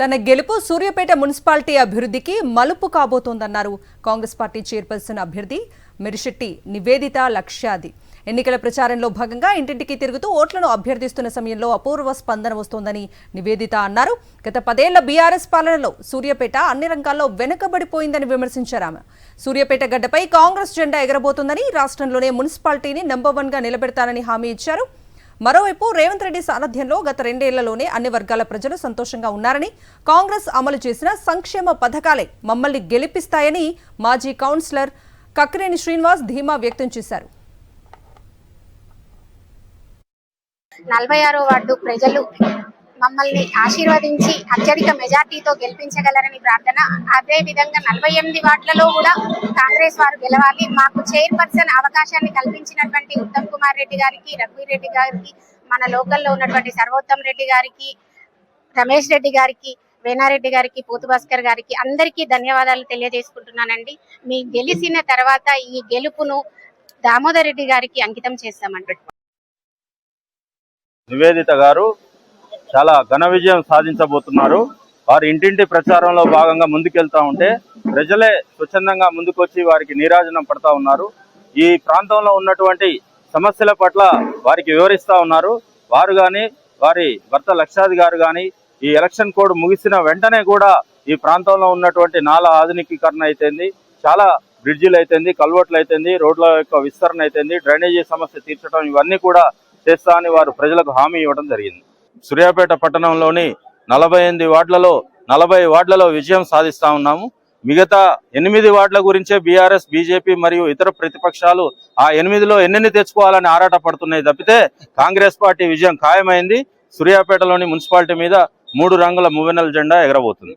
తన గెలుపు సూర్యాపేట మున్సిపాలిటీ అభివృద్ధికి మలుపు కాబోతోందన్నారు కాంగ్రెస్ పార్టీ చైర్పర్సన్ అభ్యర్థి మిరిశెట్టి నివేదిత లక్ష్యాది. ఎన్నికల ప్రచారంలో భాగంగా ఇంటింటికి తిరుగుతూ ఓట్లను అభ్యర్థిస్తున్న సమయంలో అపూర్వ స్పందన వస్తోందని నివేదిత అన్నారు. గత 10 ఏళ్ల బీఆర్ఎస్ పాలనలో సూర్యాపేట అన్ని రంగాల్లో వెనుకబడిపోయిందని విమర్శించారు ఆమె. సూర్యాపేట గడ్డపై కాంగ్రెస్ జెండా ఎగరబోతోందని, రాష్ట్రంలోనే మున్సిపాలిటీని నంబర్ 1గా నిలబెడతానని హామీ ఇచ్చారు. మరోవైపు రేవంత్ రెడ్డి సారథ్యంలో గత 2 ఏళ్లలోనే అన్ని వర్గాల ప్రజలు సంతోషంగా ఉన్నారని, కాంగ్రెస్ అమలు చేసిన సంక్షేమ పథకాలే మమ్మల్ని గెలిపిస్తాయని మాజీ కౌన్సిలర్ కక్కినేని శ్రీనివాస్ ధీమా వ్యక్తం చేశారు. 46వ వార్డు ప్రజలు మమ్మల్ని ఆశీర్వదించి అత్యధిక మెజార్టీతో గెలిపించగలరని ప్రార్థన. అదే విధంగా 48 వార్డులలో కూడా కాంగ్రెస్ వారు గెలవాలి. మాకు చైర్పర్సన్ అవకాశాన్ని కల్పించినటువంటి ఉత్తమ్ కుమార్ రెడ్డి గారికి, రఘువీర్ రెడ్డి గారికి, మన లోకల్లో ఉన్నటువంటి సర్వోత్తమ్ రెడ్డి గారికి, రమేష్ రెడ్డి గారికి, వేనారెడ్డి గారికి, పోతు భాస్కర్ గారికి అందరికీ ధన్యవాదాలు తెలియజేసుకుంటున్నానండి. మీ గెలిచిన తర్వాత ఈ గెలుపును దామోదర్ రెడ్డి గారికి అంకితం చేస్తామండి. నివేదిత గారు చాలా ఘన విజయం సాధించబోతున్నారు. వారు ఇంటింటి ప్రచారంలో భాగంగా ముందుకెళ్తా ఉంటే ప్రజలే స్వచ్ఛందంగా ముందుకొచ్చి వారికి నీరాజనం పడతా ఉన్నారు. ఈ ప్రాంతంలో ఉన్నటువంటి సమస్యల పట్ల వారికి వివరిస్తా ఉన్నారు. వారు కానీ, వారి భర్త లక్షాది గారు కానీ ఈ ఎలక్షన్ కోడ్ ముగిసిన వెంటనే కూడా ఈ ప్రాంతంలో ఉన్నటువంటి నాలా ఆధునికీకరణ అయితేంది, చాలా బ్రిడ్జిలు అయితేంది, కల్వర్ట్లు అయితేంది, రోడ్ల యొక్క విస్తరణ అయితేంది, డ్రైనేజీ సమస్య తీర్చడం, ఇవన్నీ కూడా చేస్తా అని వారు ప్రజలకు హామీ ఇవ్వడం జరిగింది. సూర్యాపేట పట్టణంలోని 48 వార్డులలో 40 వార్డులలో విజయం సాధిస్తా ఉన్నాము. మిగతా 8 వార్డుల గురించే బీఆర్ఎస్, బీజేపీ మరియు ఇతర ప్రతిపక్షాలు ఆ 8లో ఎన్ని తెచ్చుకోవాలని ఆరాట పడుతున్నాయి తప్పితే కాంగ్రెస్ పార్టీ విజయం ఖాయమైంది. సూర్యాపేటలోని మున్సిపాలిటీ మీద 3 రంగుల మువ్వెన్నెల జెండా ఎగరబోతుంది.